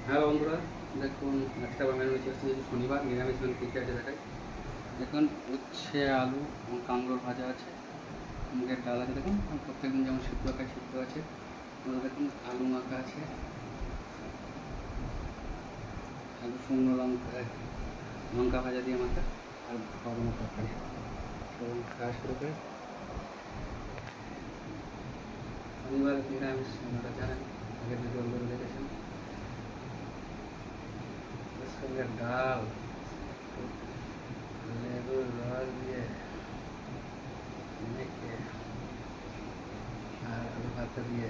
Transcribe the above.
হ্যাঁ বন্ধুরা, দেখুন আজকে আবার মেনু নিচে আসছে, যেহেতু শনিবার নিরামিষ মেনু কী কী আছে দেখাই। দেখুন উচ্ছে, আলু এবং কাঁকরোল ভাজা আছে, মুগের ডাল আছে। দেখুন প্রত্যেকদিন যেমন সিদ্ধ খাই সিদ্ধ আছে। দেখুন আলু মাখা আছে, আলু শুকনো লঙ্কা লঙ্কা ভাজা দিয়ে মাখা, আর গরম তরকারি। এবং খাওয়া শুরু করে শনিবার নিরামিষ আপনারা জানেন, আগের ভিডিওগুলো দেখেছেন। সঙ্গে ডাল, লেবুর রস দিয়ে মেখে আর আলু ভাতে দিয়ে